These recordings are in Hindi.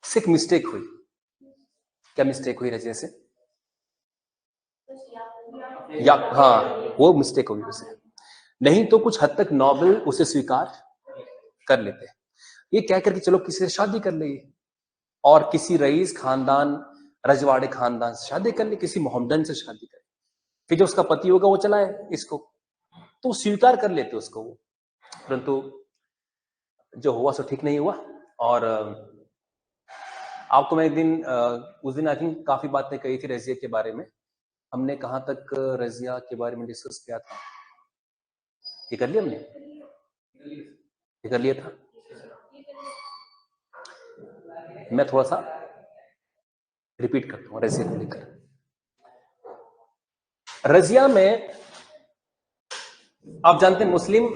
से एक मिस्टेक हुई। क्या मिस्टेक हुई रजिया से? या हाँ, वो मिस्टेक होगी उसे, नहीं तो कुछ हद तक नोबेल उसे स्वीकार कर लेते। ये कह करके चलो किसी से शादी कर ले, और किसी रईस खानदान, रजवाड़े खानदान से शादी कर ले, किसी मोहम्मदन से शादी करे, फिर जो उसका पति होगा वो चलाए इसको, तो स्वीकार कर लेते उसको वो। परंतु जो हुआ सो ठीक नहीं हुआ। और आपको मैं एक दिन उस दिन आई थिंक काफी बातें कही थी रजिया के बारे में। हमने कहां तक रजिया के बारे में डिस्कस किया था? ये कर लिया हमने, ये कर लिया था। मैं थोड़ा सा रिपीट करता हूं रजिया को लेकर। रजिया में आप जानते हैं मुस्लिम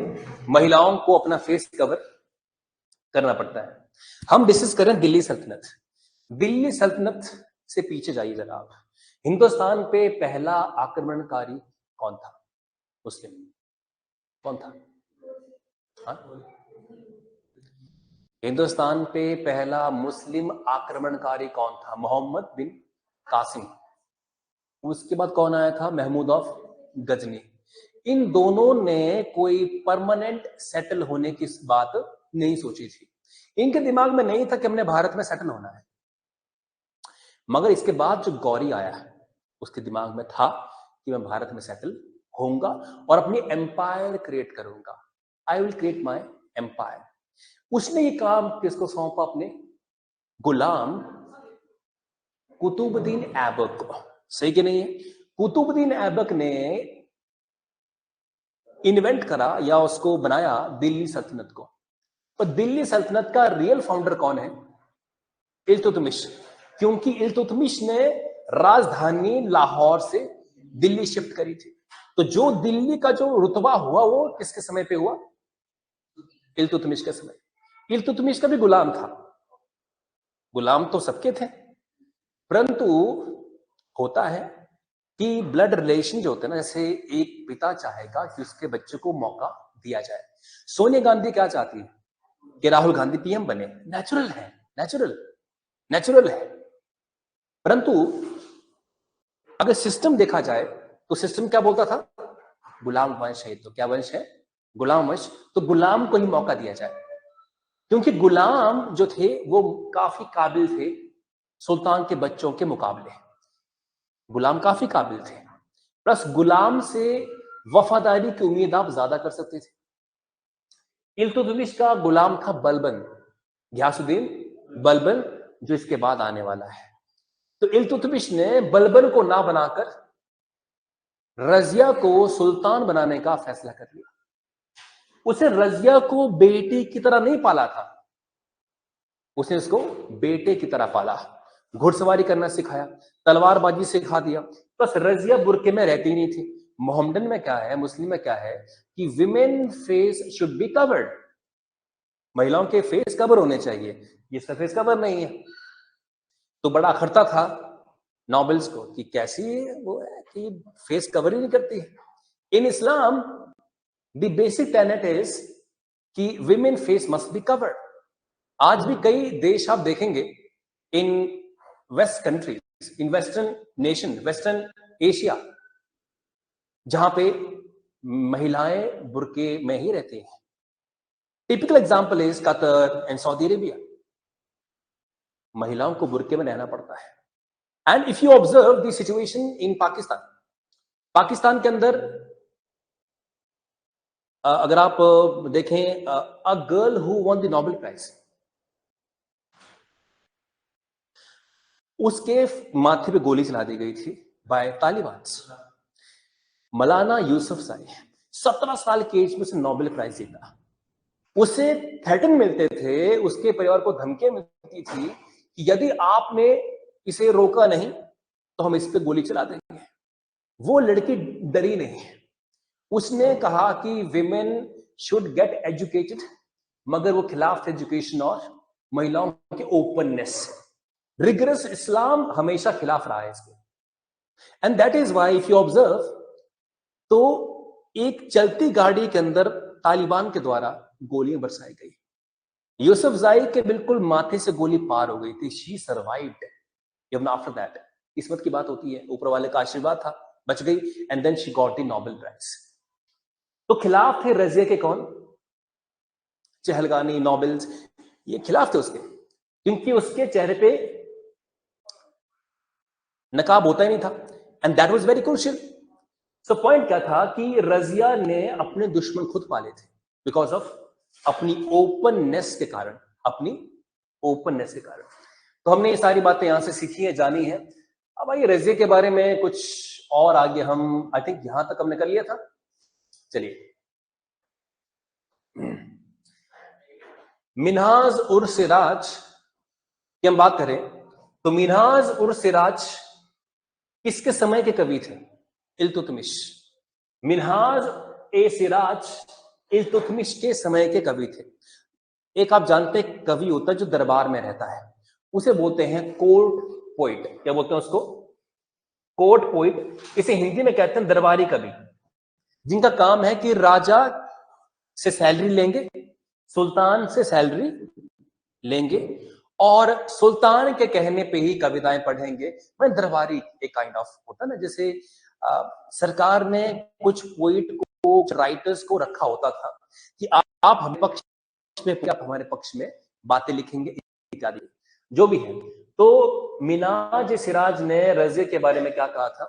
महिलाओं को अपना फेस कवर करना पड़ता है। हम डिस्कस करें दिल्ली सल्तनत। दिल्ली सल्तनत से पीछे जाइए जरा आप। हिंदुस्तान पे पहला आक्रमणकारी कौन था? मुस्लिम कौन था? हाँ? हिंदुस्तान पे पहला मुस्लिम आक्रमणकारी कौन था? मोहम्मद बिन कासिम। उसके बाद कौन आया था? महमूद ऑफ गजनी। इन दोनों ने कोई परमानेंट सेटल होने की बात नहीं सोची थी। इनके दिमाग में नहीं था कि हमने भारत में सेटल होना है। मगर इसके बाद जो गौरी आया उसके दिमाग में था कि मैं भारत में सेटल होऊंगा और अपनी एम्पायर क्रिएट करूंगा। I will create my empire. उसने ये काम किसको सौंपा? अपने गुलाम कुतुबुद्दीन ऐबक को। सही कि नहीं है? कुतुबुद्दीन ऐबक ने इन्वेंट करा या उसको बनाया दिल्ली सल्तनत को। पर दिल्ली सल्तनत का रियल फाउंडर कौन है? इल्तुतमिश। क्योंकि इल्तुतमिश ने राजधानी लाहौर से दिल्ली शिफ्ट करी थी। तो जो दिल्ली का जो रुतबा हुआ वो किसके समय पे हुआ? इल्तुतमिश के समय। इल्तुतमिश का भी गुलाम था। गुलाम तो सबके थे, परंतु होता है कि ब्लड रिलेशन जो होते हैं ना, जैसे एक पिता चाहेगा कि उसके बच्चे को मौका दिया जाए। सोनिया गांधी क्या चाहती है? कि राहुल गांधी पीएम बने। नेचुरल है, नेचुरल है। परंतु अगर सिस्टम देखा जाए तो सिस्टम क्या बोलता था? गुलाम वंश है। तो क्या वंश है? गुलाम वंश। तो गुलाम को ही मौका दिया जाए, क्योंकि गुलाम जो थे वो काफी काबिल थे सुल्तान के बच्चों के मुकाबले। गुलाम काफी काबिल थे, प्लस गुलाम से वफादारी की उम्मीद आप ज्यादा कर सकते थे। इल्तुतमिश का गुलाम था बलबन, घियासुद्दीन बलबन, जो इसके बाद आने वाला है। तो इल्तुतमिश ने बलबन को ना बनाकर रजिया को सुल्तान बनाने का फैसला कर लिया। उसे रजिया को बेटी की तरह नहीं पाला था, उसने उसको बेटे की तरह पाला। घुड़सवारी करना सिखाया, तलवारबाजी सिखा दिया। बस रजिया बुरके में रहती नहीं थी। मोहम्मदन में क्या है, मुस्लिम में क्या है कि women face should be covered. महिलाओं के फेस कवर होने चाहिए, इसका फेस कवर नहीं है। तो बड़ा अखरता था नॉबल्स को कि कैसी वो है कि फेस कवर ही नहीं करती। In Islam the basic tenet is कि women face must be covered. आज भी कई देश आप देखेंगे in west countries, in western nation, western Asia, जहां पे महिलाएं बुर्के में ही रहती हैं। Typical example is Qatar and Saudi Arabia. महिलाओं को बुर्के में रहना पड़ता है। And if you observe the situation in Pakistan, Pakistan के अंदर अगर आप देखें, a girl who won the Nobel prize, उसके माथे पे गोली चला दी गई थी बाय तालिबान। मौलाना यूसुफजई 17 साल की एज में उसे नोबेल प्राइज जीता। उसे थ्रेटन मिलते थे, उसके परिवार को धमकियां मिलती थी कि यदि आपने इसे रोका नहीं तो हम इस पे गोली चला देंगे। वो लड़की डरी नहीं, उसने कहा कि विमेन शुड गेट एजुकेटेड, मगर वो खिलाफ थे एजुकेशन और महिलाओं के ओपननेस। रिगरस इस्लाम हमेशा खिलाफ रहा है इसके। And that is why if you observe, तो एक चलती गाड़ी के अंदर तालिबान के द्वारा गोलियां बरसाई गई। यूसुफजाई के बिल्कुल माथे से गोली पार हो गई थी। She survived even after that. किस्मत की बात होती है, ऊपर वाले का आशीर्वाद था, बच गई। And then she got the Nobel prize. तो खिलाफ थे रजिया के कौन? चहलगानी, नोबेल्स, ये खिलाफ थे उसके, क्योंकि उसके चेहरे पे नकाब होता ही नहीं था। And that was very crucial. So point क्या था कि रजिया ने अपने दुश्मन खुद पाले थे बिकॉज ऑफ अपनी ओपननेस के कारण, अपनी ओपननेस के कारण। तो हमने ये सारी बातें यहां से सीखी है, जानी है। अब आइए रजिया के बारे में कुछ और आगे हम, आई थिंक यहां तक हमने कर लिया था। चलिए, मिन्हाज उर सिराज की हम बात करें तो मिन्हाज उर सिराज किसके समय के कवि थे? इल्तुतमिश। मिन्हाज ए सिराज इल्तुतमिश के समय के कवि थे। एक आप जानते हैं कवि होता है जो दरबार में रहता है, उसे बोलते हैं कोर्ट पोइट। क्या बोलते हैं उसको? Court poet. इसे हिंदी में कहते हैं दरबारी कवि, जिनका काम है कि राजा से सैलरी लेंगे, सुल्तान से सैलरी लेंगे और सुल्तान के कहने पे ही कविताएं पढ़ेंगे। मैं दरबारी एक काइंड ऑफ होता ना, जैसे सरकार ने कुछ पोइट को, राइटर्स को रखा होता था कि आप हमारे पक्ष में, आप हमारे पक्ष में बातें लिखेंगे इत्यादि, जो भी है। तो मिन्हाज सिराज ने रजिया के बारे में क्या कहा था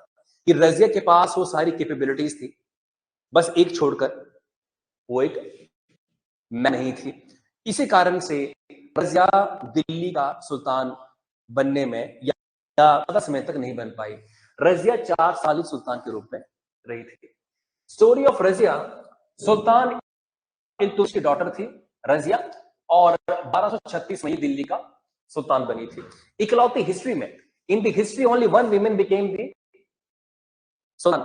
कि रजिया के पास वो सारी कैपेबिलिटीज थी, बस एक छोड़कर, वो एक मैं नहीं थी। इसी कारण से रजिया दिल्ली का सुल्तान बनने में या ज्यादा समय तक नहीं बन पाई। रजिया 4 साल ही सुल्तान के रूप में रही थी। स्टोरी ऑफ रजिया, सुल्तान इल्तुतमिश की डॉटर थी रजिया, और 1236 में दिल्ली का सुल्तान बनी थी। इकलौती हिस्ट्री में, in the history only one women became the sultan.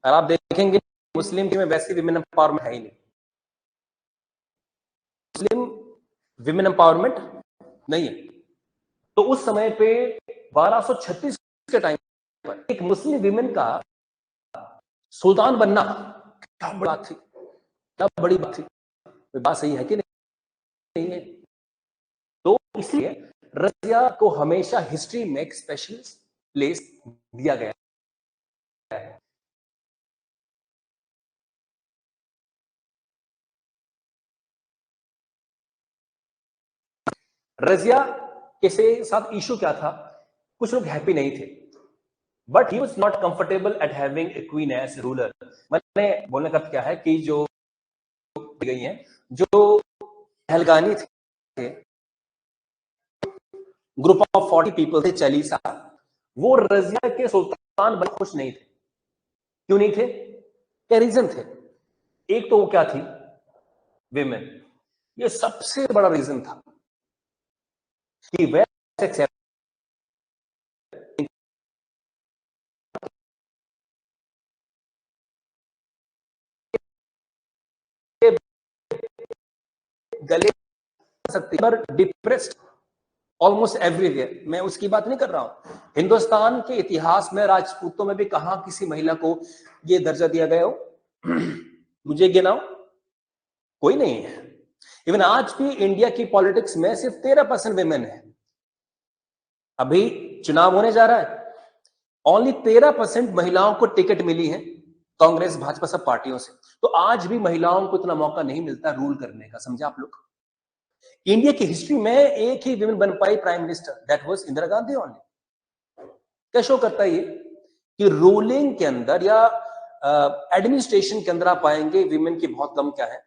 और आप देखेंगे मुस्लिम में वैसी विमेन एम्पावरमेंट है ही नहीं, मुस्लिम विमेन एम्पावरमेंट नहीं है। तो उस समय पे 1236 के टाइम पर एक मुस्लिम विमेन का सुल्तान बनना क्या बड़ी बात थी, क्या बड़ी बात थी। बात सही है कि नहीं है? तो इसलिए रजिया को हमेशा हिस्ट्री में एक स्पेशल प्लेस दिया गया है। रजिया के साथ इशू क्या था? कुछ लोग हैप्पी नहीं थे, but he was not comfortable at having a queen as ruler. मैंने बोलने का क्या है कि जो गई हैं, जो हलगानी थे, ग्रुप ऑफ 40 पीपल थे, चालीसा, वो रजिया के सुल्तान बन खुश नहीं थे। क्यों नहीं थे? क्या रीजन थे? एक तो वो क्या थी? विमेन। ये सबसे बड़ा रीजन था कि वे गले सकती पर डिप्रेस्ड ऑलमोस्ट एवरीवेयर। मैं उसकी बात नहीं कर रहा हूं, हिंदुस्तान के इतिहास में राजपूतों में भी कहां किसी महिला को यह दर्जा दिया गया हो? मुझे गिनाओ, कोई नहीं है। इवन आज भी इंडिया की पॉलिटिक्स में सिर्फ 13% विमेन है। अभी चुनाव होने जा रहा है, ओनली 13% महिलाओं को टिकट मिली है कांग्रेस भाजपा सब पार्टियों से। तो आज भी महिलाओं को इतना मौका नहीं मिलता रूल करने का, समझे आप लोग? इंडिया की हिस्ट्री में एक ही विमेन बन पाई prime minister, that was Indira Gandhi only. क्या शो करता है ये कि रूलिंग के अंदर या एडमिनिस्ट्रेशन के अंदर आप पाएंगे विमेन की बहुत कम क्या है,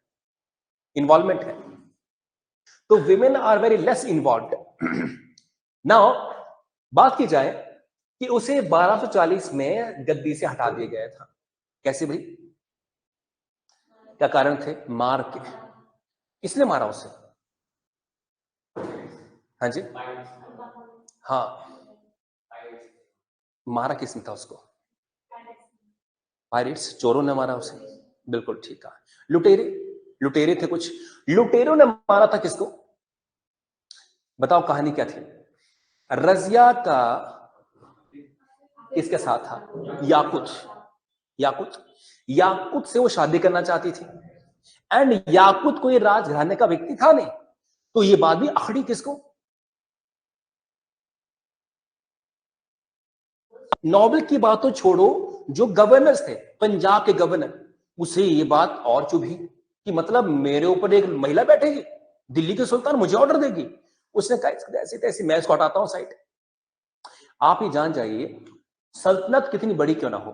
इन्वॉल्वमेंट है। तो women are very less involve. Now बात की जाए कि उसे 1240 में गद्दी से हटा दिया गया था। कैसे भाई? क्या कारण थे? मार के। किसने मारा उसे? हाँ जी, हाँ, मारा किसने था उसको? पायरेट्स, चोरों ने मारा उसे। बिल्कुल ठीक है। लुटेरे, लुटेरे थे कुछ, लुटेरों ने मारा था किसको? बताओ कहानी क्या थी? रजिया का किसके साथ था? याकूत। याकूत, याकूत से वो शादी करना चाहती थी। एंड याकूत कोई राजघराने का व्यक्ति था नहीं, तो ये बात भी अखड़ी किसको? नोबेल की बात तो छोड़ो, जो गवर्नर्स थे, पंजाब के गवर्नर, उसे ये बात और चुभी कि मतलब मेरे ऊपर एक महिला बैठेगी, दिल्ली के सुल्तान मुझे ऑर्डर देगी। उसने कहा ऐसे तैसे मैं इसको हटाता हूं साइड। आप ही जान जाइए, सल्तनत कितनी बड़ी क्यों ना हो,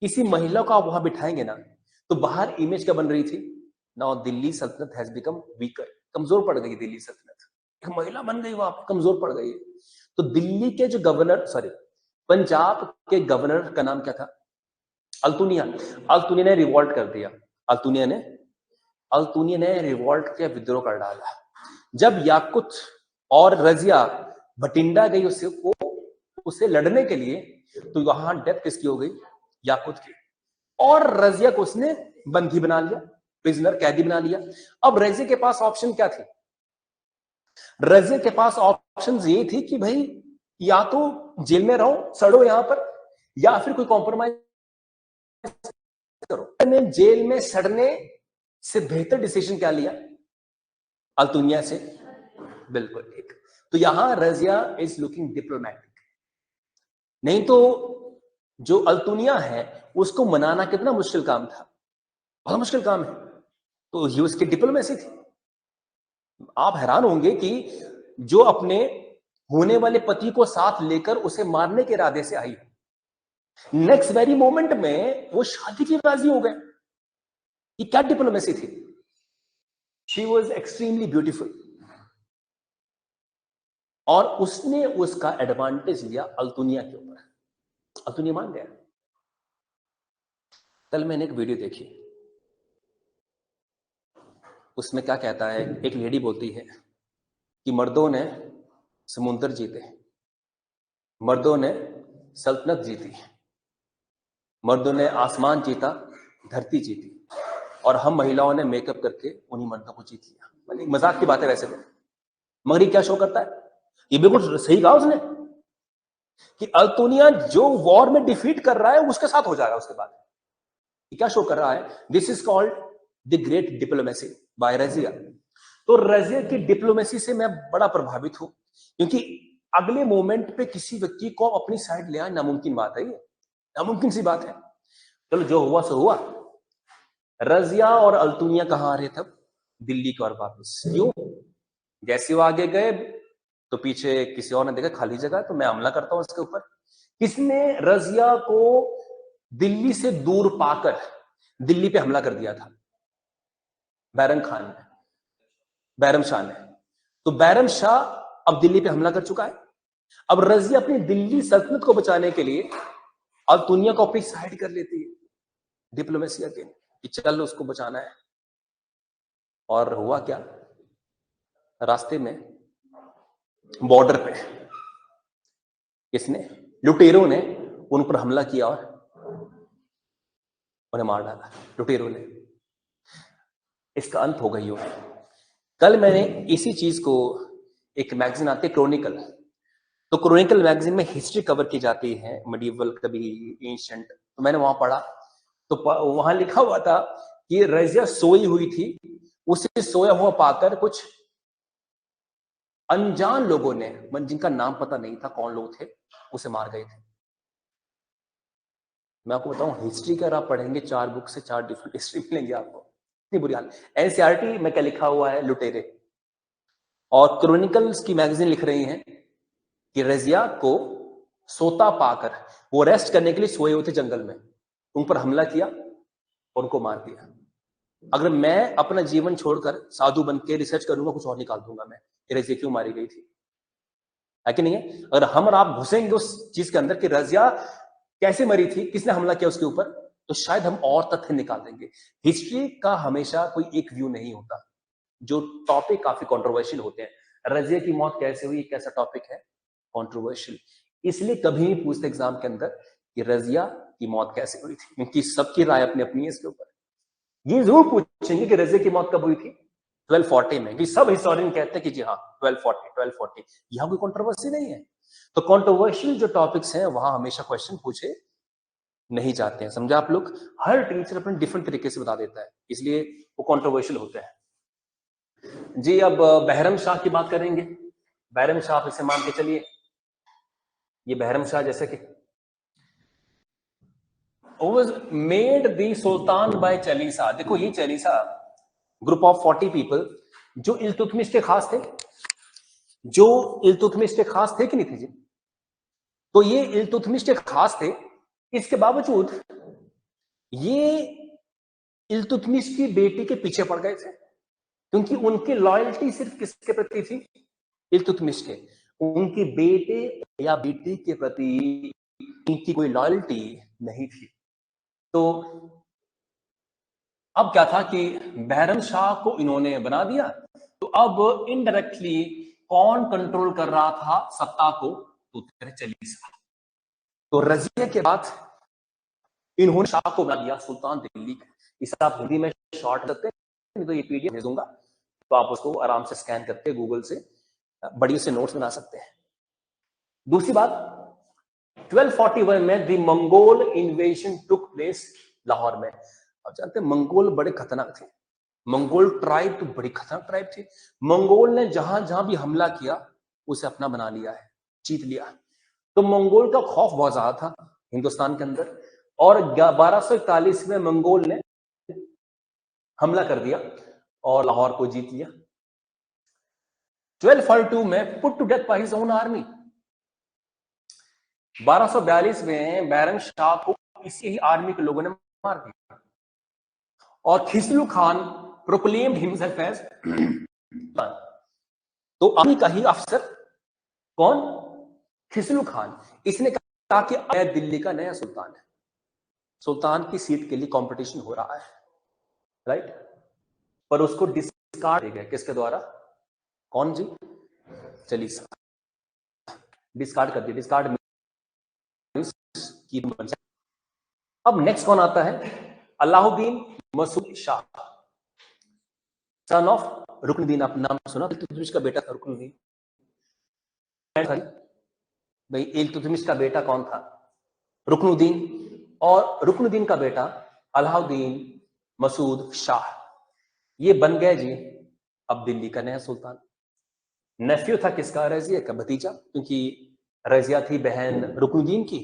किसी महिला को आप वहां बिठाएंगे ना, तो बाहर इमेज क्या बन रही थी? नाउ दिल्ली सल्तनत हैज बिकम वीकर, कमजोर पड़ गई दिल्ली सल्तनत, एक महिला बन गई वहां पर, कमजोर पड़ गई। तो दिल्ली के जो गवर्नर, सॉरी पंजाब के गवर्नर का नाम क्या था? अल्तुनिया। अल्तुनिया ने रिवॉल्ट कर दिया, अल्तुनिया ने रिवॉल्ट किया, विद्रोह कर डाला। जब याकुत और रजिया भटिंडा गई उसे लड़ने के लिए, तो वहां डेथ किसकी हो गई? याकुत की। और रजिया को उसने बंदी बना लिया, प्रिजनर, कैदी बना लिया। अब रजिया के पास ऑप्शन क्या थी? रजिया के पास ऑप्शन ये थी कि भाई या तो जेल में रहो, सड़ो यहां पर, या फिर कोई कॉम्प्रोमाइज करो। ने जेल में सड़ने से बेहतर डिसीजन क्या लिया? अल्तुनिया से बिल्कुल ठीक। तो यहां रजिया इज लुकिंग डिप्लोमैटिक, नहीं तो जो अल्तुनिया है उसको मनाना कितना मुश्किल काम था, बहुत मुश्किल काम है। तो ये उसकी डिप्लोमेसी थी। आप हैरान होंगे कि जो अपने होने वाले पति को साथ लेकर उसे मारने के इरादे से आई, नेक्स्ट वेरी मोमेंट में वो शादी की राजी हो गए। ये क्या डिप्लोमेसी थी? शी वॉज एक्सट्रीमली ब्यूटीफुल, और उसने उसका एडवांटेज लिया अल्तुनिया के ऊपर। अल्तुनिया मान गया। कल मैंने एक वीडियो देखी, उसमें क्या कहता है, एक लेडी बोलती है कि मर्दों ने समुद्र जीते, मर्दों ने सल्तनत जीती, मर्दों ने आसमान जीता, धरती जीती, और हम महिलाओं ने मेकअप करके उन्हीं मर्दों को जीत लिया। मतलब मजाक की बात है वैसे तो, मगर ये क्या शो करता है? ये बिल्कुल सही कहा उसने कि अल्तुनिया जो वॉर में डिफीट कर रहा है उसके साथ हो जाएगा उसके बाद। ये क्या शो कर रहा है? This is called the great diplomacy by Razia. तो रजिया की डिप्लोमेसी से मैं बड़ा प्रभावित हूं, क्योंकि अगले मोमेंट पे किसी व्यक्ति को अपनी साइड ले आना नामुमकिन बात है, ये नामुमकिन सी बात है। चलो जो हुआ सो हुआ। रजिया और अल्तुनिया कहां आ रहे तब? दिल्ली की ओर वापस। क्यों? जैसे वो आगे गए तो पीछे किसी और ने देखा खाली जगह, तो मैं हमला करता हूं उसके ऊपर। किसने रजिया को दिल्ली से दूर पाकर दिल्ली पे हमला कर दिया था? बैरम खान ने, बैरम शाह ने। तो बैरम शाह अब दिल्ली पे हमला कर चुका है। अब रजिया अपनी दिल्ली सल्तनत को बचाने के लिए अल्तुनिया को अपनी साइड कर लेती है, डिप्लोमेसी अगेन, कि चल उसको बचाना है। और हुआ क्या? रास्ते में बॉर्डर पे किसने? लुटेरों ने उन पर हमला किया और उन्हें मार डाला, लुटेरों ने। इसका अंत हो गई हो। कल मैंने इसी चीज को, एक मैगजीन आती है क्रोनिकल, तो क्रोनिकल मैगजीन में हिस्ट्री कवर की जाती है, मेडिवल, कभी एंशिएंट, तो मैंने वहां पढ़ा, तो वहां लिखा हुआ था कि रजिया सोई हुई थी, उसे सोया हुआ पाकर कुछ अनजान लोगों ने, जिनका नाम पता नहीं था कौन लोग थे, उसे मार गए थे। मैं आपको बताऊं, हिस्ट्री का आप पढ़ेंगे 4 बुक से 4 डिफरेंट हिस्ट्री मिलेंगे आपको, इतनी बुरी हाल। एनसीईआरटी में क्या लिखा हुआ है? लुटेरे। और क्रोनिकल्स की मैगजीन लिख रही हैं कि रजिया को सोता पाकर, वो रेस्ट करने के लिए सोए हुए थे जंगल में, उन पर हमला किया और उनको मार दिया। अगर मैं अपना जीवन छोड़कर साधु बन के रिसर्च करूंगा, कुछ और निकाल दूंगा मैं, रजिया क्यों मारी गई थी, है कि नहीं है? अगर हम और आप घुसेंगे उस चीज के अंदर कि रजिया कैसे मरी थी, किसने हमला किया उसके ऊपर, तो शायद हम और तथ्य निकाल देंगे। हिस्ट्री का हमेशा कोई एक व्यू नहीं होता, जो टॉपिक काफी कंट्रोवर्शियल होते हैं। रजिया की मौत कैसे हुई, कैसा टॉपिक है, कंट्रोवर्शियल, इसलिए कभी नहीं पूछते एग्जाम के अंदर कि रजिया की मौत कैसे हुई थी, क्योंकि सबकी राय अपनी अपनी है इसके ऊपर। ये जरूर पूछेंगे कि रजिया की मौत कब हुई थी? 1240 में, कि सब हिस्टोरियन कहते हैं कि जी हाँ 1240, यहां कोई कंट्रोवर्सी नहीं है। तो कंट्रोवर्शियल जो टॉपिक्स हैं वहां हमेशा क्वेश्चन पूछे नहीं चाहते हैं। समझा आप लोग? हर टीचर अपने डिफरेंट तरीके से बता देता है, इसलिए वो कंट्रोवर्शियल होता है जी। अब बहरम शाह की बात करेंगे। बहरम शाह इसे मान के चलिए, ये बहरम शाह जैसे कि was made the sultan by Chalisa. देखो ये चालीसा ग्रुप ऑफ 40 पीपल जो इल्तुतमिश के खास थे, जो इल्तुतमिश के खास थे कि नहीं थे जी? तो ये इल्तुतमिश के खास थे, इसके बावजूद ये इल्तुतमिश की बेटी के पीछे पड़ गए थे, क्योंकि उनकी लॉयल्टी सिर्फ किसके प्रति थी? इल्तुतमिश के। उनके बेटे या बेटी के प्रति उनकी कोई लॉयल्टी नहीं थी। तो अब क्या था कि बहरम शाह को इन्होंने बना दिया, तो अब इनडायरेक्टली कौन कंट्रोल कर रहा था सत्ता को? तो चालीसा। तो रजिया के बाद इन्होंने शाह को बना दिया सुल्तान दिल्ली का। इसे आप हिंदी में शॉर्ट करते हैं, तो ये पीडीएफ भेज दूंगा, तो आप उसको आराम से स्कैन करके गूगल से बढ़िया से नोट्स बना सकते हैं। दूसरी बात, 1241 में the Mongol invasion took place Lahore में। आप जानते हैं मंगोल बड़े खतरनाक थे। मंगोल ट्राइब तो बड़ी खतरनाक ट्राइब थी। मंगोल ने जहां जहां भी हमला किया उसे अपना बना लिया है, जीत लिया। तो मंगोल का खौफ बहुत ज्यादा था हिंदुस्तान के अंदर, और 1241 में मंगोल ने हमला कर दिया और लाहौर को जीत लिया। 1242 में put to death by his own army. 1242 में बैरम शाह को इसी ही आर्मी के लोगों ने मार दिया, और खिसलू खान प्रोक्लेम्ड हिमसेल्फ एज तो आर्मी का ही अफसर कौन? खिसलू खान। इसने कहा कि मैं दिल्ली का नया सुल्तान है, सुल्तान की सीट के लिए कंपटीशन हो रहा है, राइट? पर उसको डिस्कार्ड किया गया, किसके द्वारा? कौन जी? चालीसा। डिस्कार्ड कर दिया। डिस्कार्ड की बन। अब नेक्स्ट कौन आता है? Alauddin Masud Shah, son of Ruknuddin. आप नाम सुना? इल्तुतमिश का बेटा था रुकनुद्दीन। भाई इल्तुतमिश का बेटा कौन था? रुकनुद्दीन। और रुकनुद्दीन का बेटा अलाउद्दीन मसूद शाह, ये बन गए जी अब दिल्ली का नया सुल्तान। नेफ्यू था किसका? रजिया का भतीजा, क्योंकि रजिया थी बहन रुकनुद्दीन की,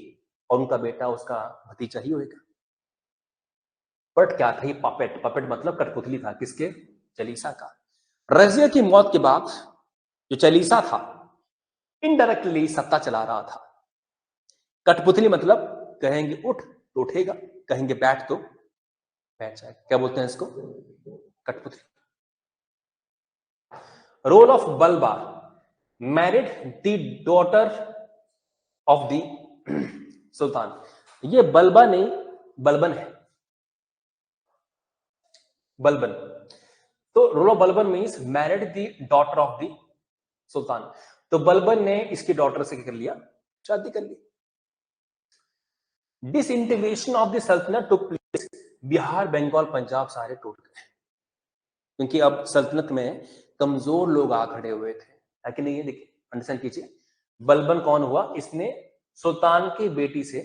और उनका बेटा उसका भतीजा ही होगा। बट क्या था? ये पपेट। पपेट मतलब कठपुतली था, किसके? चालीसा का। रजिया की मौत के बाद जो चालीसा था इनडायरेक्टली सत्ता चला रहा था। कठपुतली मतलब कहेंगे उठ तो उठेगा, कहेंगे बैठ तो बैठ जाएगा। क्या बोलते हैं इसको? कठपुतली। Role of Balba, married the daughter of the sultan. ये बल्बा नहीं, बलबन है। बलबन। तो role of Balban means married the daughter of the sultan. तो बलबन ने इसकी डॉटर से क्या कर लिया? शादी कर ली। डिसइंटीग्रेशन ऑफ द सल्तनत टुक प्लेस। बिहार, बंगाल, पंजाब सारे टूट गए, क्योंकि अब सल्तनत में कमजोर लोग आ खड़े हुए थे, है कि नहीं? ये देखिए, अंडरस्टैंड कीजिए। बलबन कौन हुआ? इसने सुल्तान की बेटी से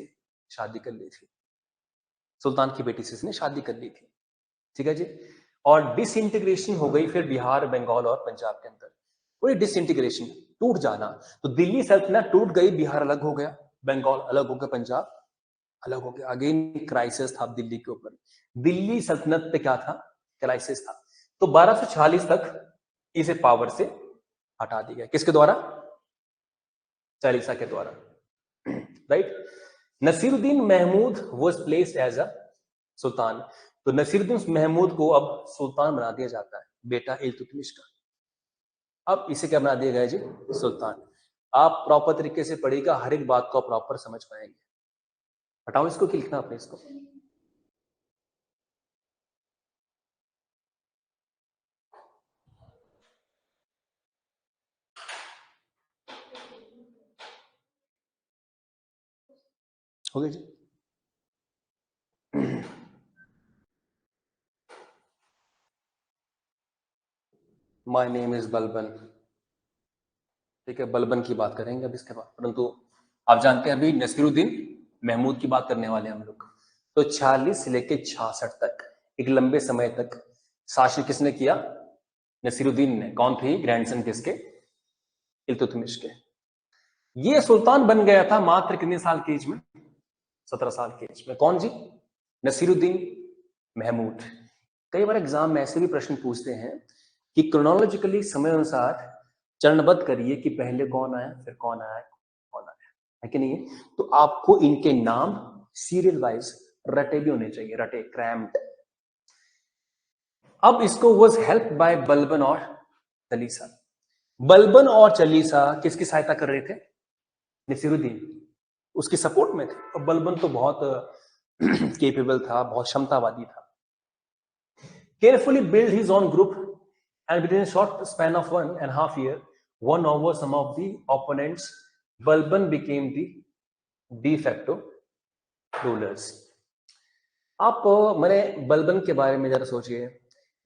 शादी कर ली थी। सुल्तान की बेटी से इसने शादी कर ली थी, ठीक है जी। और डिसइंटीग्रेशन हो गई फिर बिहार, बंगाल और पंजाब के अंदर। पूरी डिसइंटीग्रेशन, टूट जाना। तो दिल्ली सल्तनत टूट गई, बिहार अलग हो गया, बंगाल अलग हो गया, पंजाब अलग हो गया। अगेन क्राइसिस था दिल्ली के ऊपर। दिल्ली सल्तनत पे क्या था? क्राइसिस था। तो 1246 तक इसे पावर से हटा दिया गया। किसके द्वारा? चालीसा के द्वारा, right? Nasiruddin Mahmud was placed as a sultan. तो नसीरुद्दीन महमूद को अब सुल्तान बना दिया जाता है, बेटा इल्तुतमिश का। अब इसे क्या बना दिया गया जी? सुल्तान। आप प्रॉपर तरीके से पढ़ेगा, हर एक बात को प्रॉपर समझ पाएंगे। हटाओ इसको, कि लिखना आपने इसको। हो गया जी। My name is Balban. ठीक है, बलबन की बात करेंगे अब इसके बाद, परंतु आप जानते हैं अभी नसीरुद्दीन महमूद की बात करने वाले हैं हम लोग। तो 46 से लेके 66 तक एक लंबे समय तक शासन किसने किया? नसीरुद्दीन ने। कौन थे? ग्रैंडसन किसके? इल्तुतमिश के। ये सुल्तान बन गया था मात्र कितने साल की एज में? 17 साल की एज में। कौन जी? नसीरुद्दीन महमूद। कई बार एग्जाम में ऐसे भी प्रश्न पूछते हैं कि क्रोनोलॉजिकली समय अनुसार चरणबद्ध करिए कि पहले कौन आया, फिर कौन आया, कौन आया, है कि नहीं है? तो आपको इनके नाम सीरियल वाइज रटे भी होने चाहिए, रटे, क्रैम्ड। अब इसको वाज हेल्प बाय बलबन और चालीसा। बलबन और चालीसा किसकी सहायता कर रहे थे? नसीरुद्दीन उसकी सपोर्ट में थे। और बलबन तो बहुत केपेबल था, बहुत क्षमतावादी था। Carefully build his own group and within a short span of 1.5 years, won over some of the opponents. Balban became the de facto rulers. आप मैंने बलबन के बारे में जरा सोचिए।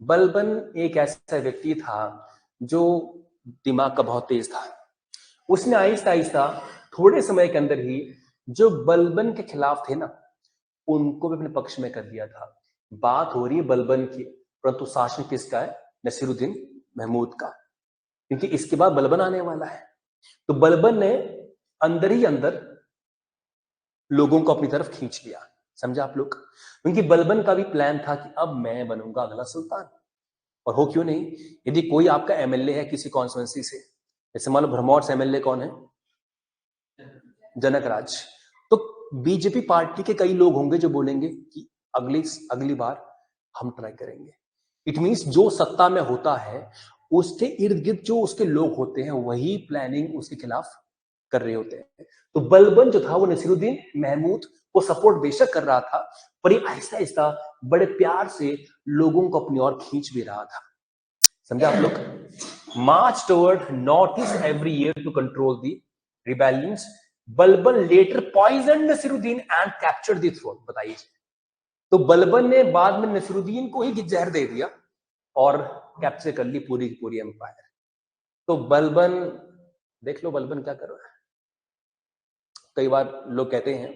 बलबन एक ऐसा व्यक्ति था जो दिमाग का बहुत तेज था। उसने आहिस्ता आहिस्ता थोड़े समय के अंदर ही जो बलबन के खिलाफ थे ना, उनको भी अपने पक्ष में कर दिया था। बात हो रही है बलबन की, परंतु शासन किसका है? नसीरुद्दीन महमूद का, क्योंकि इसके बाद बलबन आने वाला है। तो बलबन ने अंदर ही अंदर लोगों को अपनी तरफ खींच लिया। समझा आप लोग? क्योंकि बलबन का भी प्लान था कि अब मैं बनूंगा अगला सुल्तान। और हो क्यों नहीं, यदि कोई आपका एमएलए है किसी कॉन्स्टिट्यूएंसी से, जैसे मान लो भरमौर से एमएलए कौन है? जनकराज। तो बीजेपी पार्टी के कई लोग होंगे जो बोलेंगे कि अगली बार हम ट्राई करेंगे। इट मींस जो सत्ता में होता है उसके इर्द गिर्द जो उसके लोग होते हैं वही प्लानिंग उसके खिलाफ कर रहे होते हैं। तो बलबन जो था वो नसीरुद्दीन महमूद को सपोर्ट बेशक कर रहा था, पर ये आहिस्ता आहिस्ता बड़े प्यार से लोगों को अपनी ओर खींच भी रहा था। समझा आप लोग? March toward north east every year to control the rebellions. Balban later poison Nasiruddin and captured the throne. बताइए, तो बलबन ने बाद में नसीरुद्दीन को ही जहर दे दिया और कैप्चर कर ली पूरी की पूरी एम्पायर। तो बलबन, देख लो बलबन क्या कर रहा है। कई बार लोग कहते हैं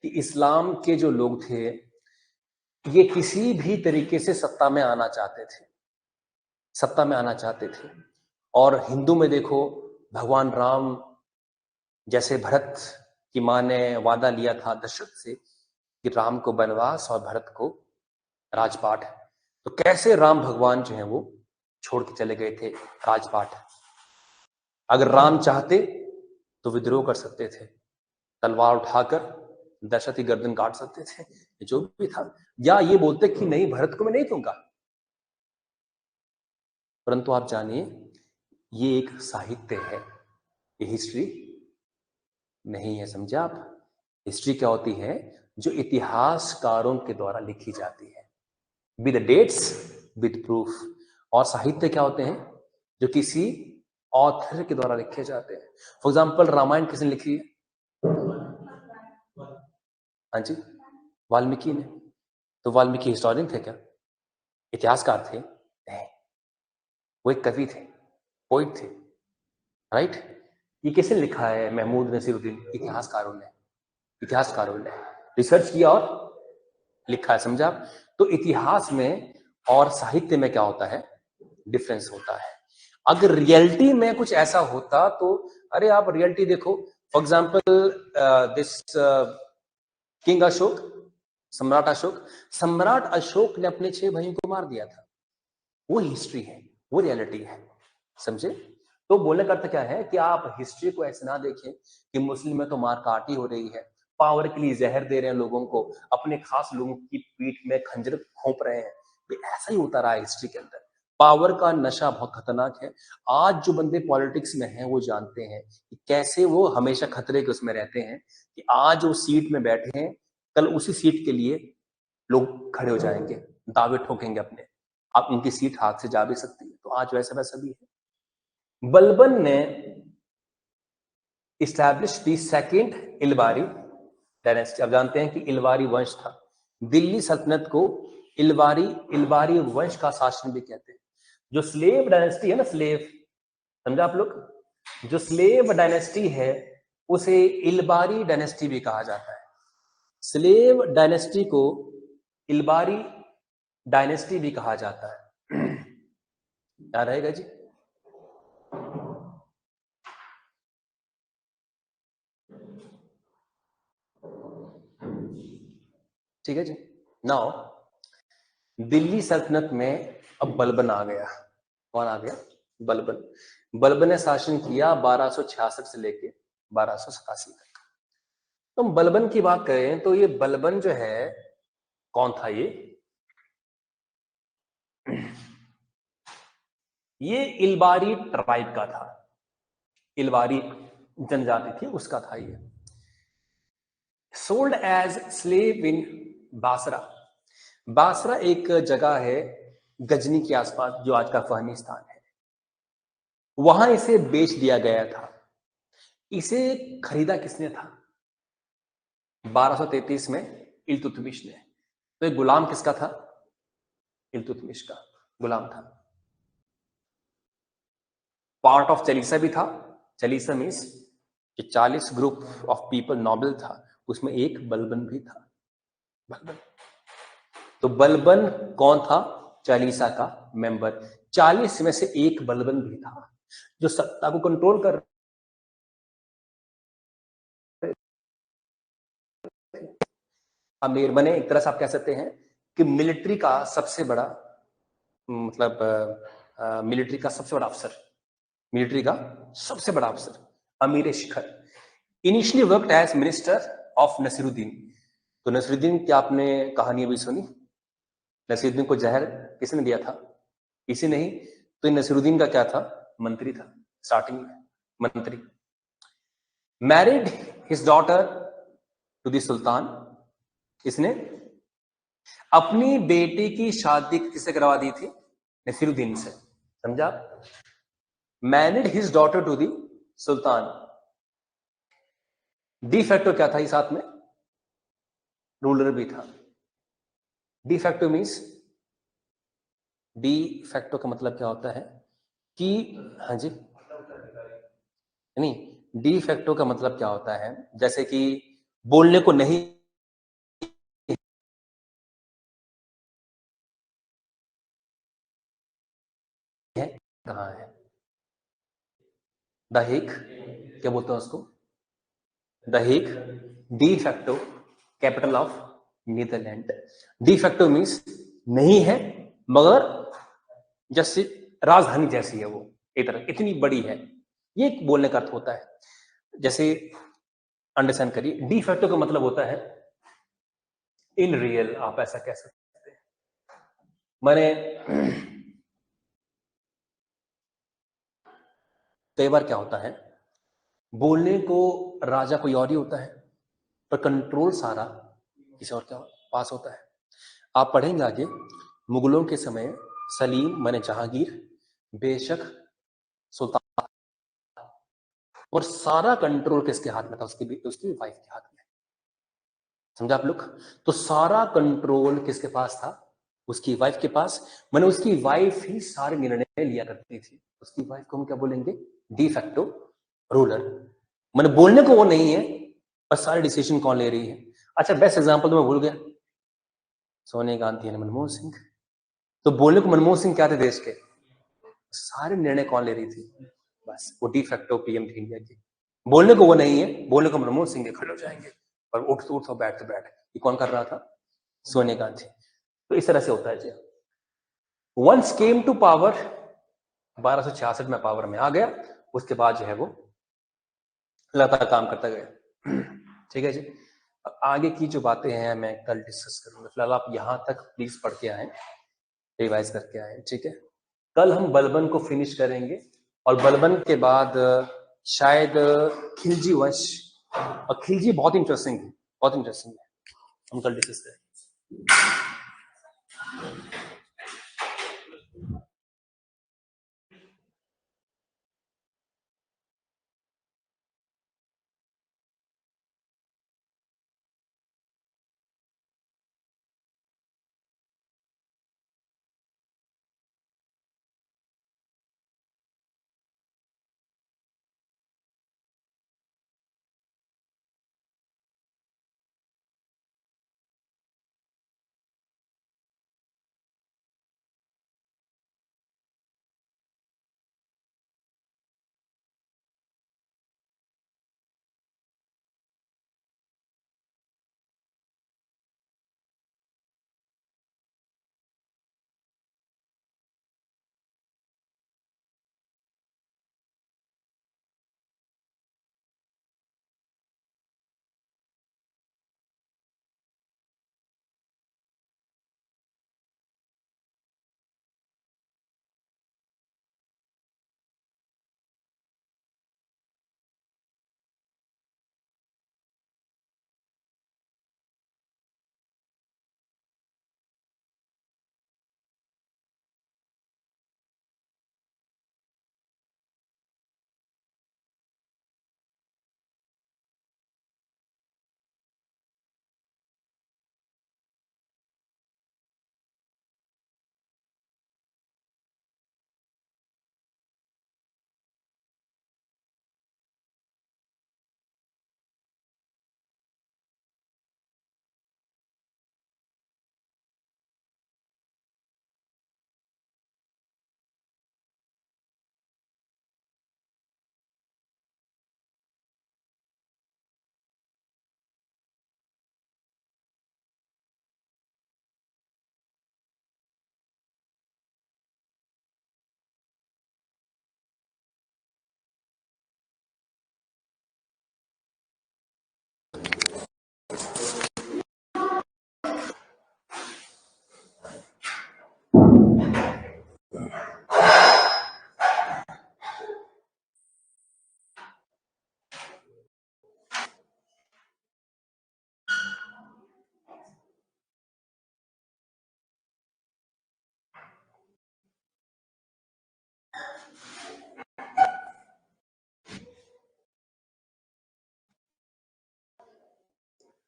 कि इस्लाम के जो लोग थे ये किसी भी तरीके से सत्ता में आना चाहते थे, सत्ता में आना चाहते थे। और हिंदू में देखो, भगवान राम जैसे भरत की मां ने वादा लिया था दशरथ से कि राम को वनवास और भरत को राजपाट, तो कैसे राम भगवान जो है वो छोड़ के चले गए थे राजपाट। अगर राम चाहते तो विद्रोह कर सकते थे, तलवार उठाकर दशरथ की गर्दन काट सकते थे, जो भी था, या ये बोलते कि नहीं भरत को मैं नहीं दूंगा। परंतु आप जानिए ये एक साहित्य है, ये हिस्ट्री नहीं है। समझे आप? हिस्ट्री क्या होती है? जो इतिहासकारों के द्वारा लिखी जाती है, विद डेट्स, विद प्रूफ। और साहित्य क्या होते हैं? जो किसी ऑथर के द्वारा लिखे जाते हैं। फॉर एग्जाम्पल रामायण किसने लिखी है? हाँ जी, वाल्मीकि ने। तो वाल्मीकि हिस्टोरियन थे क्या? इतिहासकार थे? नहीं, वो एक कवि थे, पोइट थे, राइट? ये किसने लिखा है? महमूद नसीरुद्दीन। इतिहासकारों ने, इतिहासकारों ने रिसर्च किया और लिखा है। समझा? तो इतिहास में और साहित्य में क्या होता है? डिफरेंस होता है। अगर रियलिटी में कुछ ऐसा होता तो, अरे आप रियलिटी देखो, for example this king Ashok, सम्राट अशोक, सम्राट अशोक ने अपने 6 भाइयों को मार दिया था। वो हिस्ट्री है, वो रियलिटी है। समझे? तो बोलने का अर्थ क्या है कि आप हिस्ट्री को ऐसे ना देखें कि मुस्लिम में तो मार काट ही हो रही है, पावर के लिए जहर दे रहे हैं लोगों को, अपने खास लोगों की पीठ में खंजर घोंप रहे हैं। ये ऐसा ही होता रहा है हिस्ट्री के अंदर। पावर का नशा बहुत खतरनाक है। आज जो बंदे पॉलिटिक्स में हैं वो जानते हैं कि कैसे वो हमेशा खतरे के उसमें रहते हैं कि आज वो सीट में बैठे हैं, कल उसी सीट के लिए लोग खड़े हो जाएंगे, दावे ठोकेंगे अपने, अब उनकी सीट हाथ से जा भी सकती है। तो आज वैसा वैसा भी है। बलबन ने इस्टेब्लिश दी सेकेंड इलवारी डायनेस्टी। अब जानते हैं कि इलवारी वंश था। दिल्ली सल्तनत को इलवारी वंश का शासन भी कहते हैं। जो स्लेव डायनेस्टी है ना, स्लेव, समझा आप लोग? जो स्लेव डायनेस्टी है उसे इलबारी डायनेस्टी भी कहा जाता है। स्लेव डायनेस्टी को इल्बारी डायनेस्टी भी कहा जाता है। क्या रहेगा जी? ठीक है जी। नाउ दिल्ली सल्तनत में अब बलबन आ गया। कौन आ गया? बलबन। बलबन ने शासन किया 1266 से लेके 1287 तक। तो हम बलबन की बात करें तो ये बलबन जो है कौन था? ये इल्बारी ट्राइब का था। इल्बारी जनजाति थी, उसका था ये। सोल्ड एज स्लेव इन बासरा। बासरा एक जगह है गजनी के आसपास, जो आज का अफगानिस्तान है। वहां इसे बेच दिया गया था। इसे खरीदा किसने था? 1233 में इल्तुतमिश ने। तो ये गुलाम किसका था? इल्तुतमिश का गुलाम था। पार्ट ऑफ चलीसा भी था। Chalisa means 40 group of people noble था, उसमें एक बलबन भी था। बलबन। तो बलबन कौन था? चालीसा का मेंबर। 40 में से एक बलबन भी था जो सत्ता को कंट्रोल कर रहे थे। अमीर बने, एक तरह से आप कह सकते हैं कि मिलिट्री का सबसे बड़ा, मतलब मिलिट्री का सबसे बड़ा अफसर, मिलिट्री का सबसे बड़ा अफसर अमीर शिखर। Initially worked as minister of Nasiruddin. तो नसीरुद्दीन की आपने कहानी अभी सुनी। नसीरुद्दीन को जहर किसने दिया था? इसी नहीं तो नसीरुद्दीन का क्या था? मंत्री था स्टार्टिंग में, मंत्री। Married his daughter to the sultan. इसने अपनी बेटी की शादी किससे करवा दी थी? नसीरुद्दीन से। समझा? Married his daughter to the sultan. De facto क्या था? ये साथ में रूलर भी था। De facto means, de facto का मतलब क्या होता है कि, हाँ जी, नहीं, डी फैक्टो का मतलब क्या होता है, जैसे कि बोलने को नहीं है, कहाँ है? द हेग, क्या बोलते हैं उसको? The Hague, de facto capital of Netherland. De facto means नहीं है, मगर जैसे राजधानी जैसी है वो, एक तरह इतनी बड़ी है, ये एक बोलने का अर्थ होता है। जैसे अंडरस्टैंड करिए, डी फैक्टो का मतलब होता है इन रियल, आप ऐसा कह सकते हैं। मैंने कई बार क्या होता है, बोलने को राजा कोई और ही होता है, पर कंट्रोल सारा किसी और के पास होता है। आप पढ़ेंगे आगे, मुगलों के समय सलीम माने जहांगीर बेशक सुल्तान, और सारा कंट्रोल किसके हाथ में था? उसकी वाइफ के हाथ में। समझा आप लोग? तो सारा कंट्रोल किसके पास था? उसकी वाइफ के पास। मैंने उसकी वाइफ ही सारे निर्णय लिया करती थी। उसकी वाइफ को हम क्या बोलेंगे? De facto ruler. मैंने बोलने को वो नहीं है, पर सारे डिसीजन कौन ले रही है? अच्छा, बेस्ट एग्जांपल तो मैं भूल गया, सोनिया गांधी ने मनमोहन सिंह। तो बोलने को मनमोहन सिंह क्या थे देश के, सारे निर्णय कौन ले रही थी? बस वो डी फैक्टो पीएम थी इंडिया की। बोलने को वो नहीं है, बोलने को मनमोहन सिंह के खड़े हो जाएंगे, और उठ तो उठ बैठ तो बैठ, ये कौन कर रहा था? सोनिया गांधी। तो इस तरह से होता है जी। वंस केम टू पावर, 1266 में पावर में आ गया। उसके बाद जो है वो लगातार काम करता गया। ठीक है जी। अब आगे की जो बातें हैं मैं कल डिस्कस करूंगा। फिलहाल आप यहां तक प्लीज पढ़ के आए, रिवाइज करके आए, ठीक है? कल हम बलबन को फिनिश करेंगे, और बलबन के बाद शायद खिलजी वंश। और खिलजी बहुत इंटरेस्टिंग है, बहुत इंटरेस्टिंग है, हम कल डिस्कस करेंगे।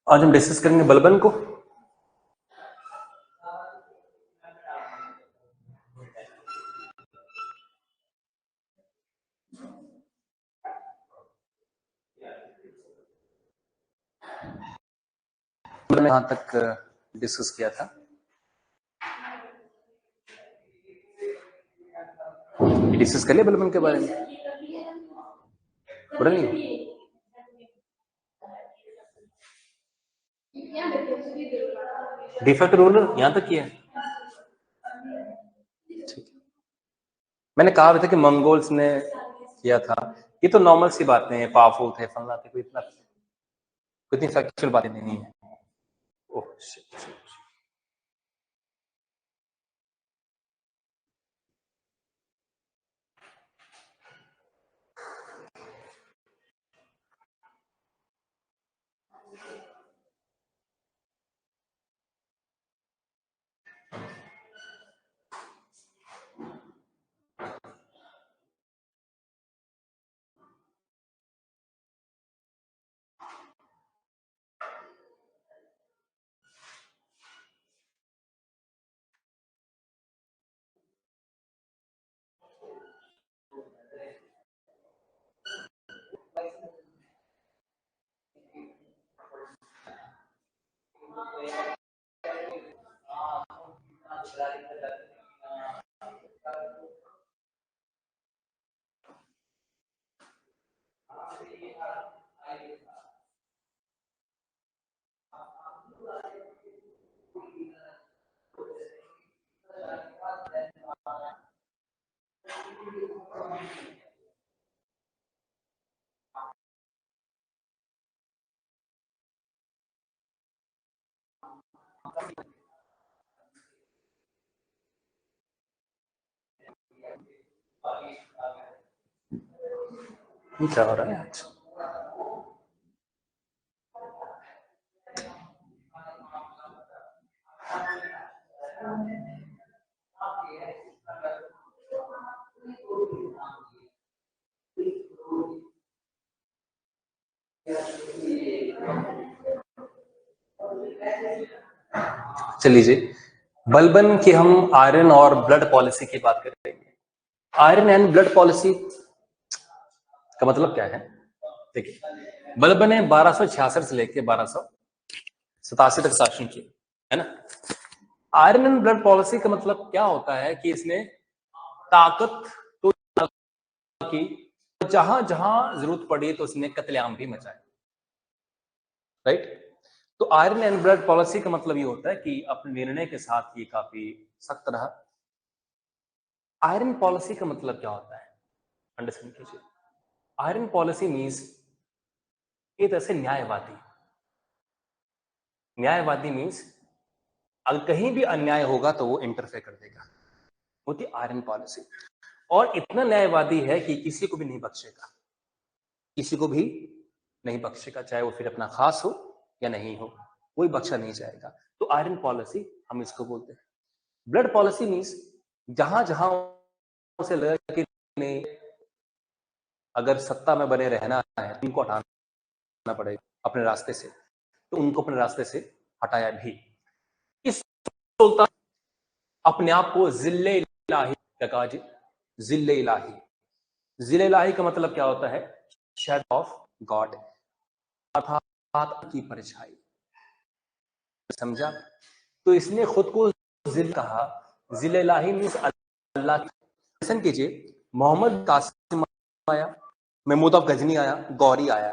आज हम डिस्कस करेंगे बलबन को। मैंने यहां तक डिस्कस किया था। डिस्कस कर लिया बलबन के बारे में, पूरा नहीं? डिफेक्ट रूलर यहां तक किया। ठीक है, मैंने कहा था कि मंगोल्स ने किया था। ये तो नॉर्मल सी बातें हैं, पावरफुल थे, फलना थे, कोई इतनी फैक्चुअल बातें नहीं है। Oh shit, shit. क्या हो रहा है आज? चलिए, बलबन की हम आयरन और ब्लड पॉलिसी की बात करेंगे। आयरन एंड ब्लड पॉलिसी का मतलब क्या है? देखिए, बलबन ने 1266 से लेकर 1287 तक शासन किया, है ना। आयरन एंड ब्लड पॉलिसी का मतलब क्या होता है कि इसने ताकत तो की, जहां जहां जरूरत पड़ी तो उसने कत्लेआम भी मचाए, राइट। तो आयरन एंड ब्लड पॉलिसी का मतलब ये होता है कि अपने निर्णय के साथ ये काफी सख्त रहा। आयरन पॉलिसी का मतलब क्या होता है, अंडरस्टैंड कीजिए। आयरन पॉलिसी मीन्स एक तरह से न्यायवादी। न्यायवादी मीन्स अगर कहीं भी अन्याय होगा तो वो इंटरफेयर कर देगा, होती आयरन पॉलिसी। और इतना न्यायवादी है कि किसी को भी नहीं बख्शेगा, किसी को भी नहीं बख्शेगा, चाहे वो फिर अपना खास हो या नहीं हो, कोई बख्शा नहीं जाएगा। तो आयरन पॉलिसी हम इसको बोलते हैं। ब्लड पॉलिसी मीन्स जहां जहां उसे लगा कि नहीं, अगर सत्ता में बने रहना है तो उनको हटाना पड़ेगा अपने रास्ते से, तो उनको अपने रास्ते से हटाया भी। इस सुल्तान अपने आप को जिल्ले इलाही क्या कहा जी? जिल्ले इलाही। जिल्ले इलाही का मतलब क्या होता है? शैडो ऑफ गॉड, अर्थात की परछाई, समझा। तो इसने खुद को जिल कहा। जिल इलाही मीन्स अल्लाह। लिसन कीजिए, मोहम्मद कासिम आया, महमूद ऑफ गजनी आया, गौरी आया,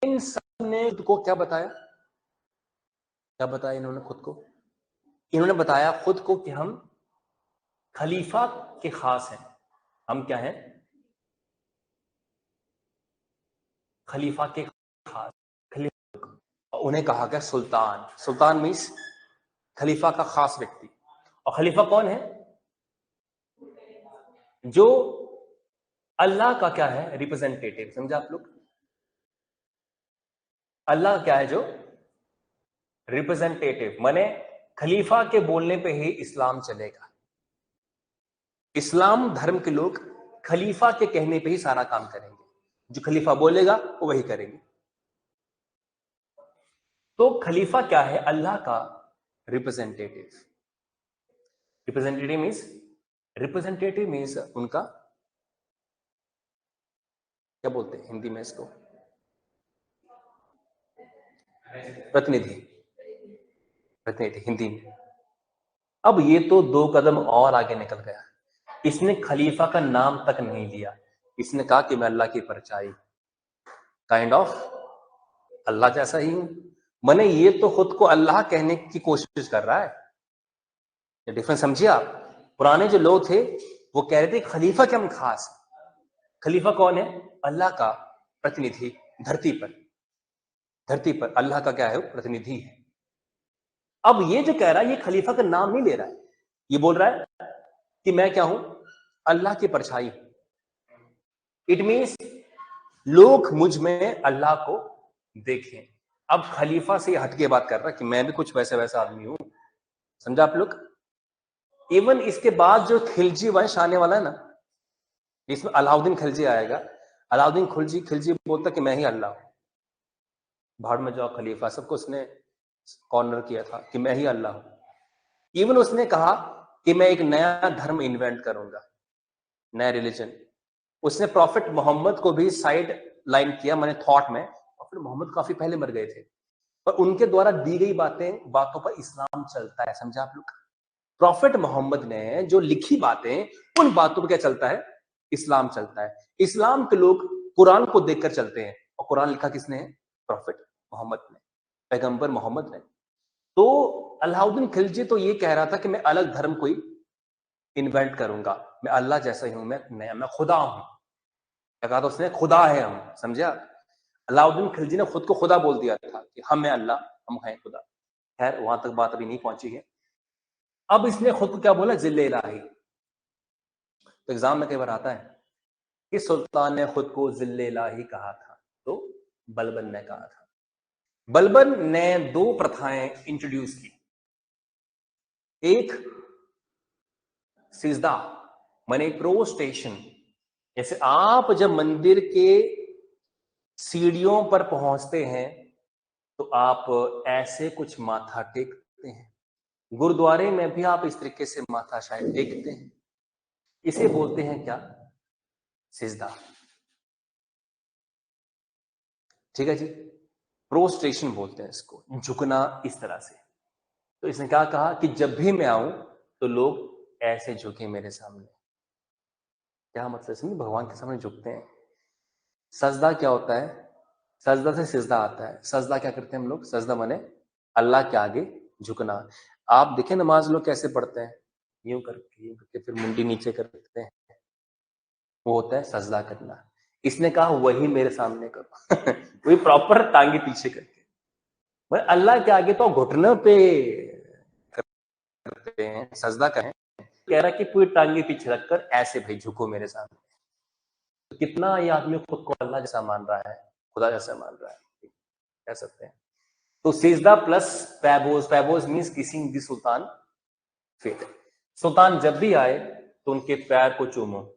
इन सब ने खुद को क्या बताया? क्या बताया इन्होंने खुद को? इन्होंने बताया खुद को कि हम खलीफा के खास हैं। हम क्या हैं? खलीफा के खास। खलीफा, उन्हें कहा गया सुल्तान। सुल्तान मीन्स खलीफा का खास व्यक्ति। और खलीफा कौन है? जो अल्लाह का क्या है? रिप्रेजेंटेटिव। समझा आप लोग? अल्लाह क्या है? जो रिप्रेजेंटेटिव, माने खलीफा के बोलने पे ही इस्लाम चलेगा। इस्लाम धर्म के लोग खलीफा के कहने पे ही सारा काम करेंगे, जो खलीफा बोलेगा वो वही करेंगे। तो खलीफा क्या है? अल्लाह का रिप्रेजेंटेटिव। रिप्रेजेंटेटिव मीन्स उनका, क्या बोलते हैं हिंदी में इसको? प्रतिनिधि। प्रतिनिधि हिंदी में। अब ये तो दो कदम और आगे निकल गया। इसने खलीफा का नाम तक नहीं लिया, इसने कहा कि मैं अल्लाह की परछाई, काइंड ऑफ अल्लाह जैसा ही हूं। मैंने ये तो खुद को अल्लाह कहने की कोशिश कर रहा है। ये डिफरेंस समझिए आप। पुराने जो लोग थे वो कह रहे थे खलीफा क्या हम खास। खलीफा कौन है? अल्लाह का प्रतिनिधि धरती पर। धरती पर अल्लाह का क्या है? प्रतिनिधि है। अब ये जो कह रहा है ये खलीफा का नाम नहीं ले रहा है, ये बोल रहा है कि मैं क्या हूं? अल्लाह की परछाई। इट मीन्स लोग मुझ में अल्लाह को देखें। अब खलीफा से हटके बात कर रहा है कि मैं भी कुछ वैसे वैसा आदमी हूं। समझा आप लोग? इवन इसके बाद जो खिलजी वंश आने वाला है ना, इसमें अलाउद्दीन खिलजी आएगा। अलाउद्दीन खिलजी खिलजी बोलता कि मैं ही अल्लाह हूं, भाड़ में जाओ खलीफा, सबको उसने कॉर्नर किया था कि मैं ही अल्लाह हूं। इवन उसने कहा कि मैं एक नया धर्म इन्वेंट करूंगा, नया रिलीजन। उसने प्रॉफिट मोहम्मद को भी साइड लाइन किया, मैंने थॉट में। प्रॉफिट मोहम्मद काफी पहले मर गए थे, पर उनके द्वारा दी गई बातों पर इस्लाम चलता है। समझा आप लोग? प्रॉफिट मोहम्मद ने जो लिखी बातें, उन बातों पर क्या चलता है? इस्लाम चलता है। इस्लाम के लोग कुरान को देखकर चलते हैं, और कुरान लिखा किसने है? प्रॉफिट मोहम्मद ने, पैगंबर मोहम्मद ने। तो अलाउद्दीन खिलजी तो ये कह रहा था कि मैं अलग धर्म कोई इन्वेंट करूंगा, मैं अल्लाह जैसा ही हूं, मैं खुदा हूं। क्या कहा था उसने? खुदा है हम। समझा? अलाउद्दीन खिलजी ने खुद को खुदा बोल दिया था कि हम हैं अल्लाह, हम हैं खुदा। खैर वहां तक बात अभी नहीं पहुंची है। अब इसने खुद को क्या बोला? जिल्ले इलाही। तो एग्जाम में कई बार आता है कि सुल्तान ने खुद को जिल्ले इलाही कहा था, तो बलबन ने कहा था। बलबन ने दो प्रथाएं इंट्रोड्यूस की। एक सिजदा, माने प्रोस्टेशन। जैसे आप जब मंदिर के सीढ़ियों पर पहुंचते हैं तो आप ऐसे कुछ माथा टेकते हैं। गुरुद्वारे में भी आप इस तरीके से माथा शायद टेकते हैं। इसे बोलते हैं क्या? सिजदा। ठीक है जी, प्रोस्ट्रेशन बोलते हैं इसको, झुकना इस तरह से। तो इसने क्या कहा कि जब भी मैं आऊं तो लोग ऐसे झुके मेरे सामने। क्या मतलब? समझे? भगवान के सामने झुकते हैं। सजदा क्या होता है? सजदा से सिजदा आता है। सजदा क्या करते हैं हम लोग? सजदा माने अल्लाह के आगे झुकना। आप देखें नमाज लोग कैसे पढ़ते हैं, यूं करके फिर मुंडी नीचे करते हैं, वो होता है सजदा करना। इसने कहा वही मेरे सामने करो वही प्रॉपर टांगे पीछे करके। भाई अल्लाह के आगे तो घुटनों पे करते हैं, सजदा करें। कह रहा कि पूरी टांगे पीछे रखकर ऐसे भाई झुको मेरे सामने। तो कितना ये आदमी खुद को अल्लाह जैसा मान रहा है, खुदा जैसा मान रहा है, कह सकते हैं। तो सिजदा प्लस पैबोज। पैबोज means kissing the sultan feet. सुल्तान जब भी आए तो उनके पैर को चूमो।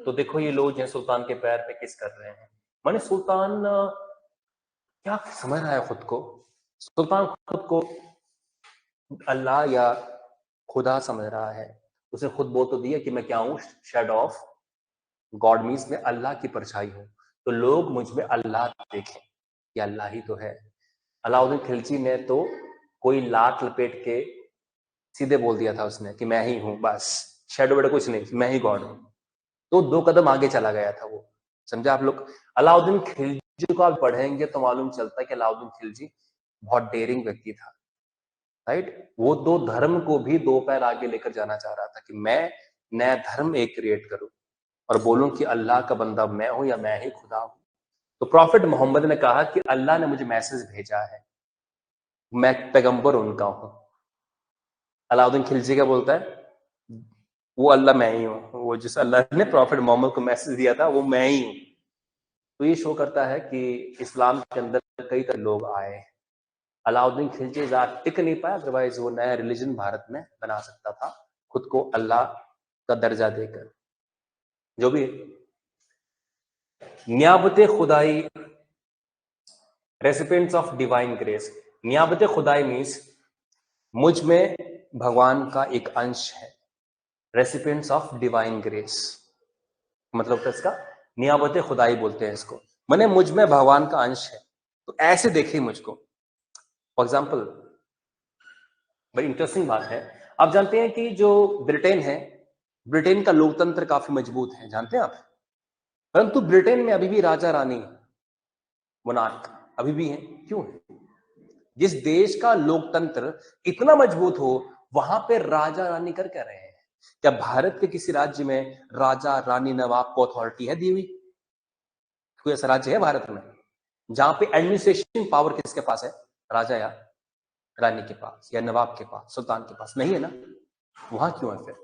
तो देखो ये लोग जो सुल्तान के पैर पे किस कर रहे हैं। माने सुल्तान क्या समझ रहा है खुद को? सुल्तान खुद को अल्लाह या खुदा समझ रहा है। उसने खुद बोल तो दिया कि मैं क्या हूं? शेडो ऑफ गॉड, मीन्स मैं अल्लाह की परछाई हूं। तो लोग मुझ में अल्लाह देखें कि अल्लाह ही तो है। अलाउद्दीन खिलजी ने तो कोई लाट लपेट के सीधे बोल दिया था उसने कि मैं ही हूं, बस शेडो वेडो कुछ नहीं, मैं ही गॉड हूं। तो दो कदम आगे चला गया था वो। समझा आप लोग? अलाउद्दीन खिलजी को आप पढ़ेंगे तो मालूम चलता है कि अलाउद्दीन खिलजी बहुत डेयरिंग व्यक्ति था। राइट? वो दो धर्म को भी दो पैर आगे लेकर जाना चाह रहा था कि मैं नया धर्म एक क्रिएट करूं और बोलूं कि अल्लाह का बंदा मैं हूं या मैं ही खुदा हूं। तो प्रॉफिट मोहम्मद ने कहा कि अल्लाह ने मुझे मैसेज भेजा है, मैं पैगंबर उनका हूं। अलाउद्दीन खिलजी क्या बोलता है? वो अल्लाह मैं ही हूं, वो जिस अल्लाह ने प्रॉफिट मोहम्मद को मैसेज दिया था वो मैं ही हूं। तो ये शो करता है कि इस्लाम के अंदर कई तरह लोग आए। अलाउद्दीन खिलजी टिक नहीं पाया, अदरवाइज वो नया रिलीजन भारत में बना सकता था खुद को अल्लाह का दर्जा देकर। जो भी नियाबत खुदाई रेसिपिएंट्स ऑफ डिवाइन ग्रेस। नियाबत खुदाई मीन्स मुझ में भगवान का एक अंश है। रेसिपिएंट्स ऑफ डिवाइन ग्रेस मतलब तो इसका नियाबत खुदाई बोलते हैं इसको, मैंने मुझ में भगवान का अंश है, तो ऐसे देखिए मुझको। फॉर एग्जाम्पल, बड़ी इंटरेस्टिंग बात है, आप जानते हैं कि जो ब्रिटेन है, ब्रिटेन का लोकतंत्र काफी मजबूत है, जानते हैं आप। परंतु ब्रिटेन में अभी भी राजा रानी मोनार्क अभी भी है। क्यों है? जिस देश का लोकतंत्र इतना मजबूत हो, वहां पे राजा रानी कर क्या रहे हैं? क्या भारत के किसी राज्य में राजा रानी नवाब को अथॉरिटी है दी हुई? कोई ऐसा राज्य है भारत में जहां पे एडमिनिस्ट्रेशन पावर किसके पास है? राजा या रानी के पास या नवाब के पास, सुल्तान के पास? नहीं है ना। वहां क्यों है फिर?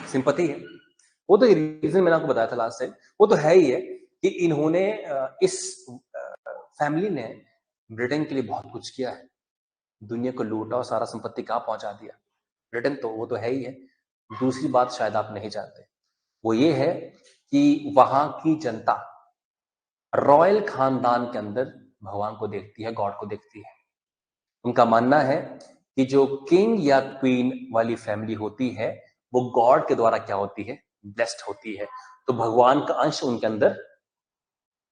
सिंपैथी है। वो तो रीजन मैंने आपको बताया था लास्ट टाइम, वो तो है ही है कि इन्होंने इस फैमिली ने ब्रिटेन के लिए बहुत कुछ किया है, दुनिया को लूटा और सारा संपत्ति कहाँ पहुंचा दिया। ब्रिटेन तो वो तो है ही है। दूसरी बात शायद आप नहीं जानते, वो ये है कि वहां की जनता रॉयल खानदान के अंदर भगवान को देखती है, गॉड को देखती है। उनका मानना है कि जो किंग या क्वीन वाली फैमिली होती है वो गॉड के द्वारा क्या होती है? ब्लेस्ड होती है। तो भगवान का अंश उनके अंदर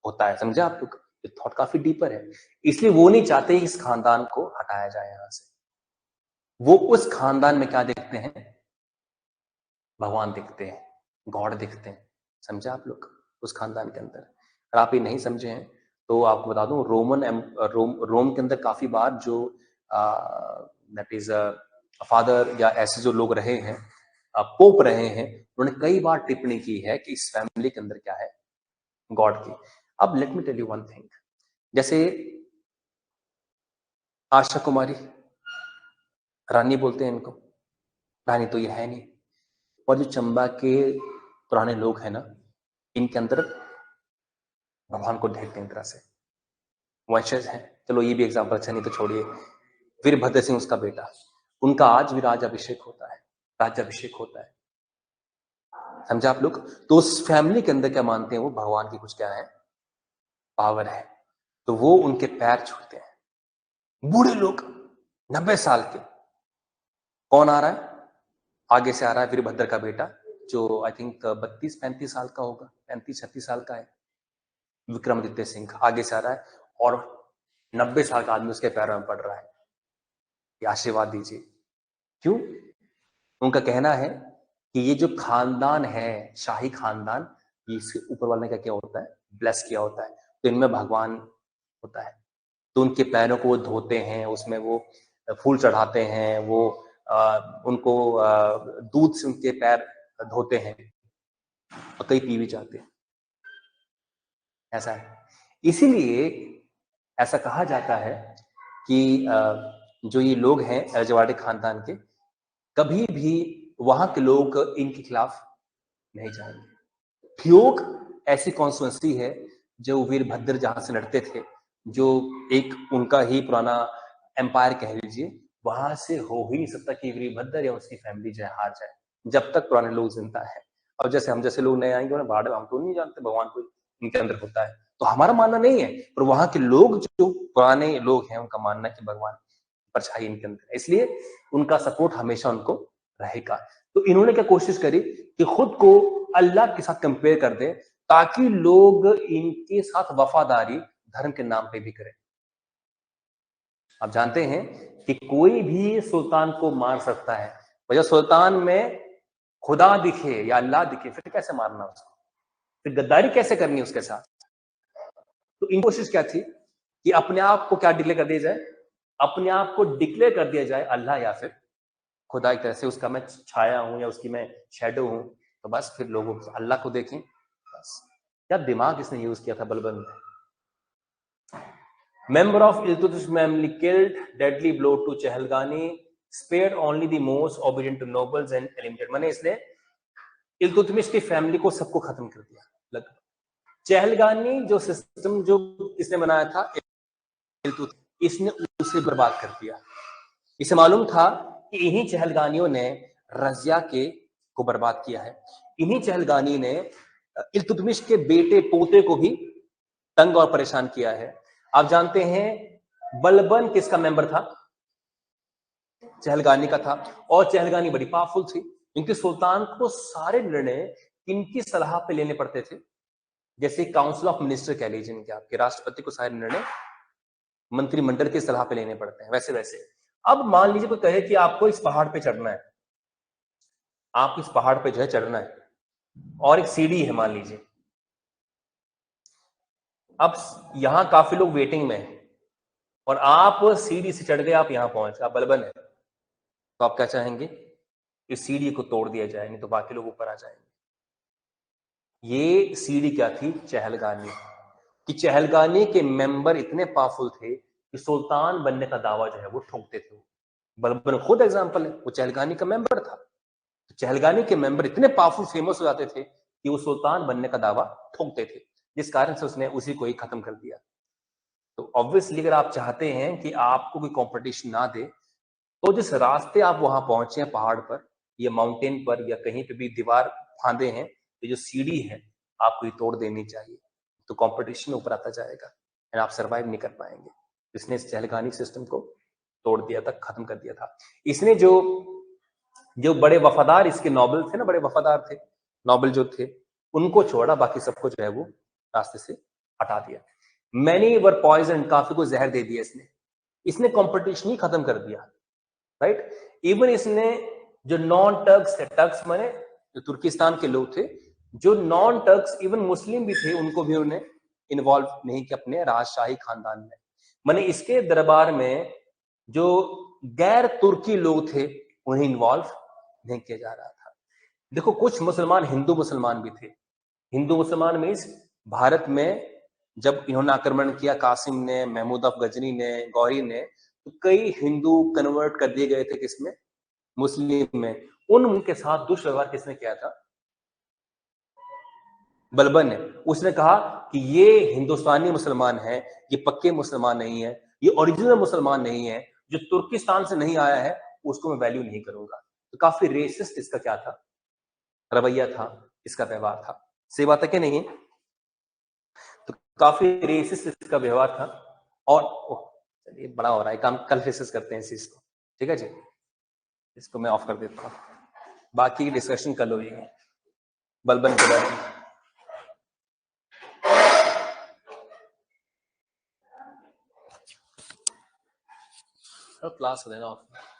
होता है। समझे आप लोग? ये थॉट काफी डीपर है। इसलिए वो नहीं चाहते इस खानदान को हटाया जाए यहां से। वो उस खानदान में क्या देखते हैं? भगवान दिखते हैं, गॉड दिखते हैं। समझे आप लोग? उस खानदान के अंदर अगर आप ये नहीं समझे हैं तो आपको बता दूं, रोम के अंदर काफी बार जो दैट इज फादर या ऐसे जो लोग रहे हैं, पोप रहे हैं, उन्होंने कई बार टिप्पणी की है कि इस फैमिली के अंदर क्या है? गॉड की। अब let me tell you one thing, जैसे आशा कुमारी रानी बोलते हैं इनको, रानी तो ये है नहीं। और जो चंबा के पुराने लोग हैं ना, इनके अंदर भगवान को ढेर तरह से वंशज हैं। चलो ये भी एग्जाम्पल अच्छा, नहीं तो छोड़िए। वीरभद्र सिंह उसका बेटा, उनका आज भी राज्याभिषेक होता है, राज्याभिषेक होता है। समझा आप लोग? तो उस फैमिली के अंदर क्या मानते हैं वो? भगवान की कुछ क्या है? पावर है। तो वो उनके पैर छूते हैं। बूढ़े लोग 90 साल के। कौन आ रहा है? आगे से आ रहा है वीरभद्र का बेटा, जो आई थिंक 32-35 साल का होगा, 35-36 साल का है। विक्रमादित्य सिंह आगे से आ रहा है और 90 साल का आदमी उसके पैरों में पड़ रहा है, ये आशीर्वाद दीजिए। क्यों? उनका कहना है कि ये जो खानदान है, शाही खानदान, ये इसके ऊपर वाले का क्या होता है? ब्लेस किया होता है। तो इनमें भगवान होता है। तो उनके पैरों को वो धोते हैं, उसमें वो फूल चढ़ाते हैं, वो उनको दूध से उनके पैर धोते हैं और कई पी भी जाते हैं। ऐसा है। इसीलिए ऐसा कहा जाता है कि जो ये लोग हैं रजवाड़े खानदान के, कभी भी वहां के लोग इनके खिलाफ नहीं जाएंगे। ठियोग ऐसी कॉन्स्टिट्यूंसी है जो वीरभद्र जहां से लड़ते थे, जो एक उनका ही पुराना एम्पायर कह लीजिए, वहां से हो ही नहीं सकता कि वीरभद्र या उसकी फैमिली जो है हार जाए, जब तक पुराने लोग जिंदा है। और जैसे हम जैसे लोग नए आएंगे उन्हें बाढ़, हम तो नहीं जानते भगवान को इनके अंदर होता है, तो हमारा मानना नहीं है। पर वहां के लोग, जो पुराने लोग हैं, उनका मानना है कि भगवान परछाई इनके अंदर है, इसलिए उनका सपोर्ट हमेशा उनको रहेगा। तो इन्होंने क्या कोशिश करी कि खुद को अल्लाह के साथ कंपेयर कर दे, ताकि लोग इनके साथ वफादारी धर्म के नाम पे भी करें। आप जानते हैं कि कोई भी सुल्तान को मार सकता है, और जब सुल्तान में खुदा दिखे या अल्लाह दिखे, फिर कैसे मारना उसको? फिर गद्दारी कैसे करनी उसके साथ? तो इन कोशिश क्या थी कि अपने आप को क्या डिक्लेयर कर दिया जाए? अपने आप को डिक्लेयर कर दिया जाए अल्लाह या फिर खुदा, एक तरह से उसका मैं छाया हूं या उसकी मैं शैडो हूं। तो बस फिर लोगों अल्लाह को देखें बस। क्या दिमाग इसने यूज किया था बलबन में। Member of Iltutmish family killed, deadly blow to Chehalgani, spared only the most obedient to nobles and eliminated। मैंने इसने इल्तुतमिश की फैमिली को सबको खत्म कर दिया लगभग। चहलगानी जो सिस्टम जो इसने बनाया था, इसने उसे बर्बाद कर दिया। इसे मालूम था कि इन्हीं चहलगानियों ने रजिया के को बर्बाद किया है। इन्हीं चहलगानी ने इल्तुतमिश के बेटे पोते को भी तंग और परेशान किया है। आप जानते हैं बलबन किसका मेंबर था? चहलगानी का था। और चहलगानी बड़ी पावरफुल थी क्योंकि सुल्तान को सारे निर्णय किनकी सलाह पे लेने पड़ते थे? जैसे काउंसिल ऑफ मिनिस्टर कह लीजिए, इनके आपके राष्ट्रपति को सारे निर्णय मंत्रिमंडल की सलाह पे लेने पड़ते हैं, वैसे वैसे अब मान लीजिए कोई कहे कि आपको इस पहाड़ पे चढ़ना है, आप इस पहाड़ पे जो है चढ़ना है और एक सीढ़ी है मान लीजिए, अब यहां काफी लोग वेटिंग में हैं और आप सीढ़ी से चढ़ गए, आप यहां पहुंच, आप बलबन है, तो आप क्या चाहेंगे? इस सीढ़ी को तोड़ दिया जाए, नहीं तो बाकी लोग ऊपर आ जाएंगे। ये सीढ़ी क्या थी? चहलगानी। कि चहलगानी के मेंबर इतने पावरफुल थे कि सुल्तान बनने का दावा जो है वो ठोकते थे। बलबन खुद एग्जांपल है, वो चहलगानी का मेंबर था। तो चहलगानी के मेंबर इतने पावरफुल फेमस हो जाते थे कि वो सुल्तान बनने का दावा ठोकते थे, जिस कारण से उसने उसी को ही खत्म कर दिया। तो ऑब्वियसली अगर आप चाहते हैं कि आपको कोई कंपटीशन ना दे, तो जिस रास्ते आप वहां पहुंचे हैं पहाड़ पर या माउंटेन पर या कहीं पे भी दीवार फांदे हैं, ये जो सीढ़ी है आपको ये तोड़ देनी चाहिए, तो कंपटीशन ऊपर आता जाएगा और आप सरवाइव नहीं कर पाएंगे। इसने इस चहलगानी सिस्टम को तोड़ दिया था, खत्म कर दिया था। इसने जो जो बड़े वफादार इसके नोबल थे ना, बड़े वफादार थे नोबल जो थे, उनको छोड़ा, बाकी सबको जो है वो रास्ते से हटा दिया। मैनी वर पॉइजन, काफी को जहर दे दिया इसने। इसने कंपटीशन ही खत्म कर दिया, राइट। इवन इसने जो नॉन टर्क्स थे, टर्क्स माने जो तुर्किस्तान के लोग थे, जो नॉन टर्क्स इवन मुस्लिम भी थे, उनको भी उन्होंने इन्वॉल्व नहीं किया अपने राजशाही खानदान में। माने इसके दरबार में जो गैर तुर्की लोग थे उन्हें इन्वॉल्व नहीं किया जा रहा था। देखो कुछ मुसलमान हिंदू मुसलमान भी थे। हिंदू मुसलमान मीन्स भारत में जब इन्होंने आक्रमण किया, कासिम ने, महमूद अफ गजनी ने, गौरी ने, तो कई हिंदू कन्वर्ट कर दिए गए थे किसमें? मुस्लिम में। उनके साथ दुष्व्यवहार किसने किया था? बलबन ने। उसने कहा कि ये हिंदुस्तानी मुसलमान है, ये पक्के मुसलमान नहीं है, ये ओरिजिनल मुसलमान नहीं है, जो तुर्किस्तान से नहीं आया है उसको मैं वैल्यू नहीं करूंगा। तो काफी रेसिस्ट इसका क्या था? रवैया था, इसका व्यवहार था। सही बात है कि नहीं? तो काफी रेसिस्ट इसका व्यवहार था। और चलिए बड़ा हो रहा है काम, कल डिस्कस करते हैं इस चीज को, ठीक है जी। इसको मैं ऑफ कर देता हूँ, बाकी की डिस्कशन कल होगी बलबन के बारे में। क्लास हो देना ऑफ।